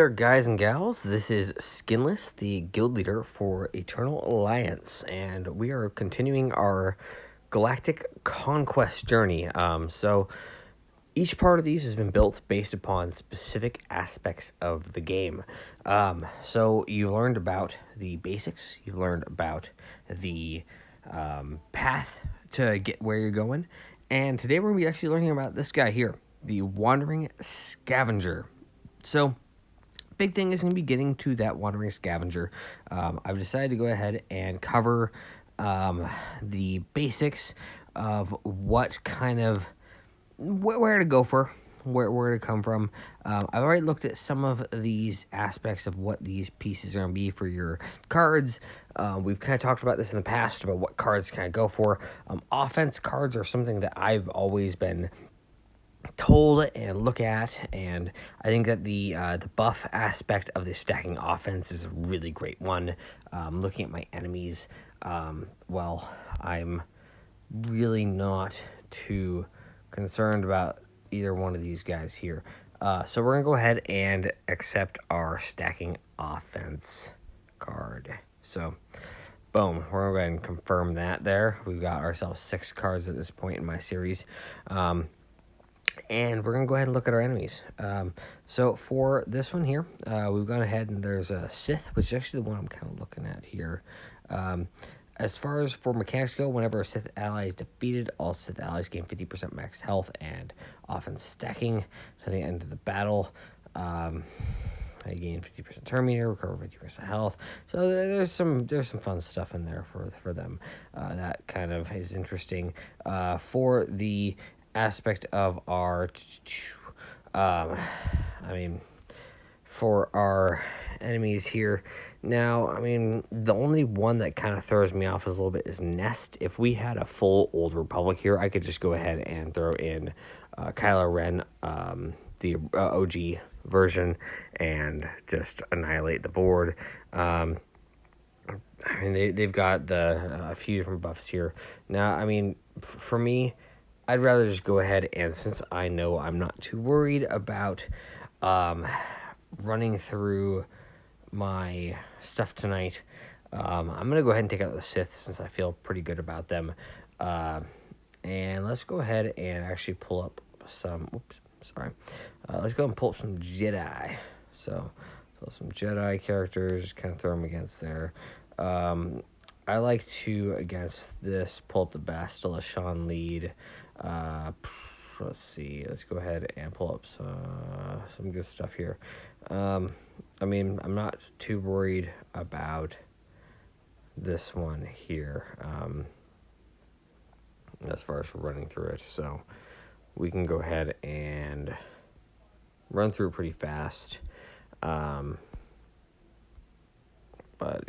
There, guys and gals, this is Skinless, the guild leader for Eternal Alliance, and we are continuing our Galactic Conquest journey. So each part of these has been built based upon specific aspects of the game. So you learned about the basics, you learned about the path to get where you're going, and today we're going to be actually learning about this guy here, the Wandering Scavenger. So big thing is going to be getting to that Wandering Scavenger. I've decided to go ahead and cover the basics of what kind of where to go for, where to come from. I've already looked at some of these aspects of what these pieces are going to be for your cards. We've kind of talked about this in the past about what cards to kind of go for. Offense cards are something that I've always been told and look at, and I think that the buff aspect of the stacking offense is a really great one. Looking at my enemies, well, I'm really not too concerned about either one of these guys here. So we're gonna go ahead and accept our stacking offense card. So boom, we're gonna go ahead and confirm that there. We've got ourselves 6 cards at this point in my series. And we're going to go ahead and look at our enemies. So for this one here, we've gone ahead and there's a Sith, which is actually the one I'm kind of looking at here. As far as for mechanics go, whenever a Sith ally is defeated, all Sith allies gain 50% max health and offense stacking to the end of the battle. I gain 50% turn meter, recover 50% health. So there's some fun stuff in there for them. That kind of is interesting. For the aspect of our for our enemies here now, the only one that kind of throws me off a little bit is Nest. If we had a full Old Republic here, I could just go ahead and throw in Kylo Ren, the OG version, and just annihilate the board. They've got a few different buffs here. Now, for me, I'd rather just go ahead and, since I know I'm not too worried about running through my stuff tonight, I'm going to go ahead and take out the Sith since I feel pretty good about them. And let's go ahead and actually pull up some, let's go and pull up some Jedi. So some Jedi characters, kind of throw them against there. I like to, against this, pull up the Bastila Sean lead. Let's see. Let's go ahead and pull up some good stuff here. I'm not too worried about this one here. As far as running through it, so we can go ahead and run through pretty fast. But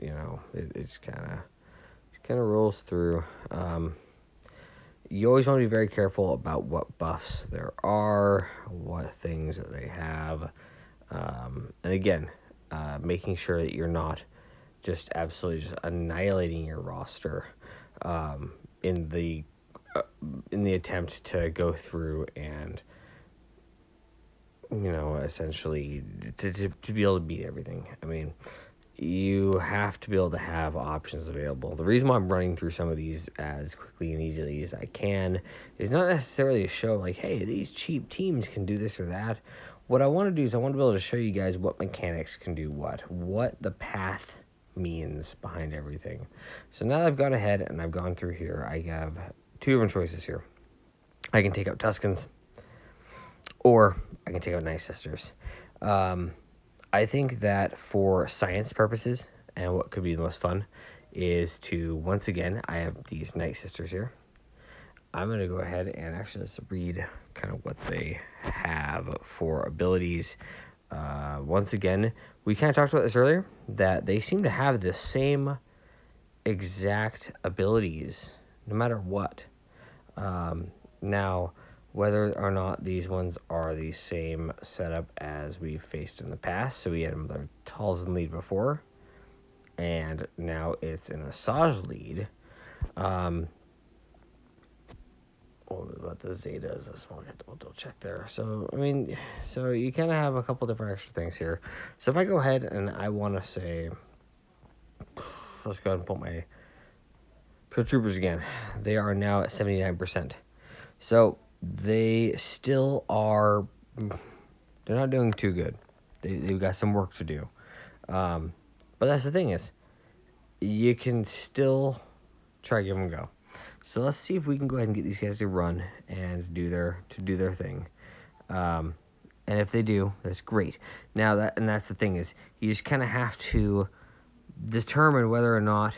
it just kind of rolls through. You always want to be very careful about what buffs there are, what things that they have, and again, making sure that you're not just absolutely just annihilating your roster in the attempt to go through and essentially to be able to beat everything. You have to be able to have options available. The reason why I'm running through some of these as quickly and easily as I can is not necessarily to show like, hey, these cheap teams can do this or that. What I want to do is I want to be able to show you guys what mechanics can do what the path means behind everything. So now that I've gone ahead and I've gone through here, I have 2 different choices here. I can take out Tuscans, or I can take out Night Sisters. I think that for science purposes, and what could be the most fun, is to, once again, I have these Night Sisters here. I'm going to go ahead and actually let's read kind of what they have for abilities. Once again, we kind of talked about this earlier, that they seem to have the same exact abilities, no matter what. Now, whether or not these ones are the same setup as we've faced in the past. So we had another Talzin lead before, and now it's an Asajj lead. what about the Zetas? That's one we'll check there. So, I mean, so you kind of have a couple different extra things here. So if I go ahead and I want to say, let's go ahead and pull my Imperial Troopers again. They are now at 79%. So they still are, they're not doing too good. They've got some work to do. But that's the thing is, you can still try to give them a go. So let's see if we can go ahead and get these guys to run and do their thing. And if they do, that's great. Now that's the thing is, you just kind of have to determine whether or not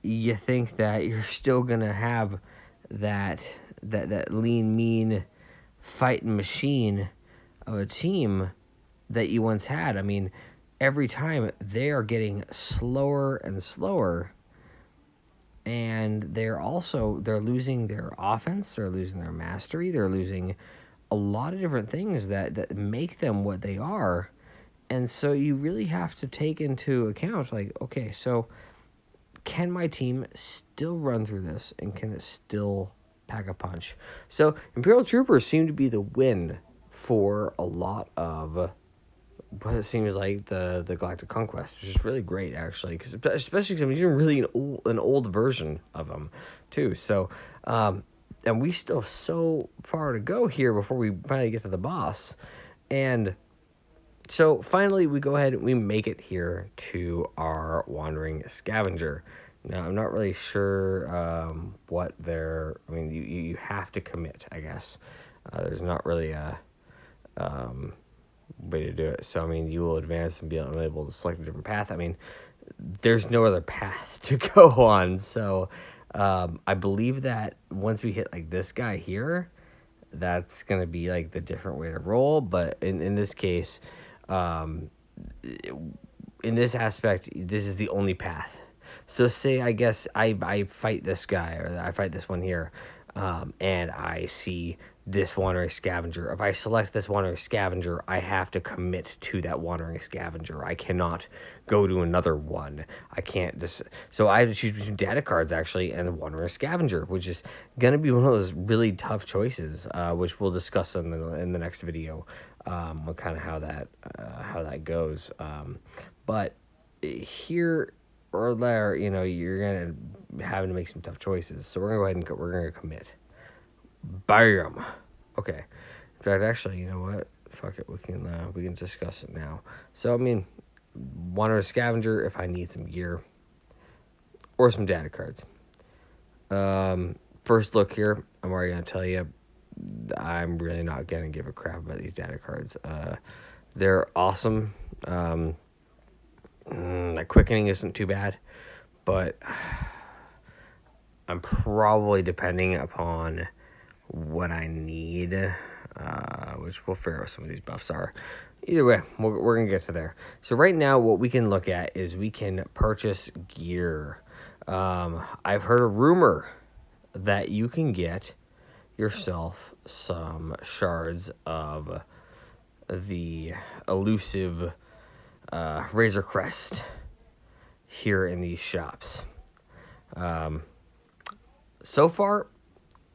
you think that you're still gonna have that lean, mean, fighting machine of a team that you once had. I mean, every time they are getting slower and slower, and they're losing their offense, they're losing their mastery, they're losing a lot of different things that make them what they are. And so you really have to take into account, like, okay, so can my team still run through this, and can it still pack a punch? So Imperial Troopers seem to be the win for a lot of what it seems like the Galactic Conquest, which is really great, actually, because especially because I'm using really an old version of them too. So, and we still have so far to go here before we finally get to the boss. And so finally we go ahead and we make it here to our wandering scavenger. Now I'm not really sure what they're. I mean, you have to commit, I guess. There's not really a way to do it. So I mean, you will advance and be unable to select a different path. I mean, there's no other path to go on. So I believe that once we hit like this guy here, that's gonna be like the different way to roll. But in this case, in this aspect, this is the only path. So say I guess I fight this guy, or I fight this one here, and I see this wandering scavenger. If I select this wandering scavenger, I have to commit to that wandering scavenger. I cannot go to another one. I can't just. So I have to choose between data cards actually and the wandering scavenger, which is gonna be one of those really tough choices, which we'll discuss in the next video, on kind of how that goes. But here or there, you know, you're gonna having to make some tough choices. So we're gonna go ahead and we're gonna commit. Bam. Okay. In fact, actually, you know what? Fuck it. We can discuss it now. So I mean, wandering scavenger if I need some gear or some data cards. First look here, I'm already gonna tell you, I'm really not gonna give a crap about these data cards. They're awesome. That quickening isn't too bad, but I'm probably depending upon what I need, which we'll figure out what some of these buffs are. Either way, we're going to get to there. So right now, what we can look at is we can purchase gear. I've heard a rumor that you can get yourself some shards of the elusive Razor Crest here in these shops. So far,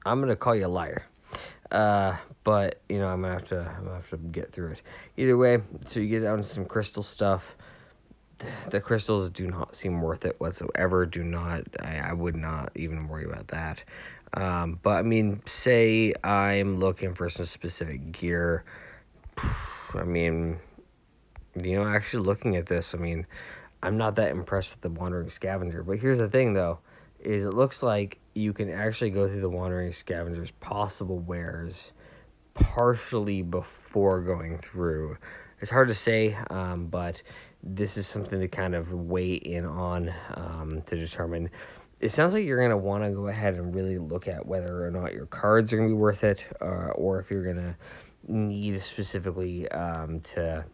I'm gonna call you a liar, but you know I'm gonna have to get through it. Either way, so you get down to some crystal stuff. The crystals do not seem worth it whatsoever. I would not even worry about that. But I mean, say I'm looking for some specific gear. I mean, you know, actually looking at this, I mean, I'm not that impressed with the wandering scavenger. But here's the thing, though, is it looks like you can actually go through the wandering scavenger's possible wares partially before going through. It's hard to say, but this is something to kind of weigh in on, to determine. It sounds like you're going to want to go ahead and really look at whether or not your cards are going to be worth it, or if you're going to need specifically to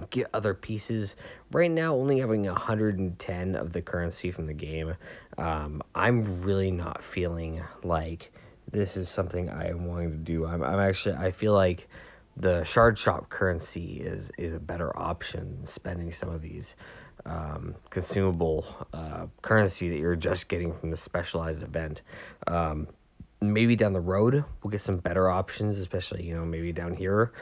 get other pieces. Right now, only having 110 of the currency from the game, I'm really not feeling like this is something I am wanting to do. I feel like the shard shop currency is a better option than spending some of these consumable currency that you're just getting from the specialized event. maybe down the road we'll get some better options, especially maybe down here,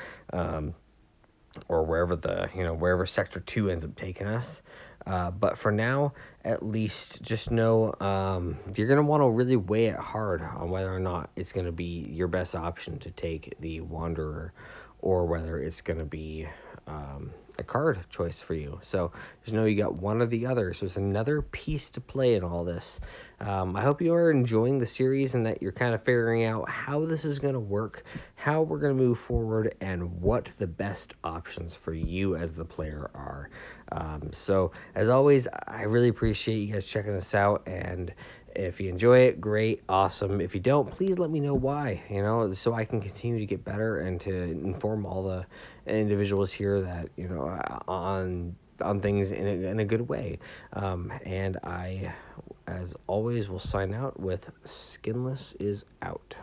or wherever sector 2 ends up taking us. But for now, at least, just know you're going to want to really weigh it hard on whether or not it's going to be your best option to take the Wanderer, or whether it's going to be a card choice for you. So just know you got one or the other. So it's another piece to play in all this. I hope you are enjoying the series and that you're kind of figuring out how this is going to work, how we're going to move forward, and what the best options for you as the player are. So as always, I really appreciate you guys checking this out, and if you enjoy it, great, awesome. If you don't, please let me know why, so I can continue to get better and to inform all the individuals here that, on things in a good way. And I, as always, will sign out with Skinless is out.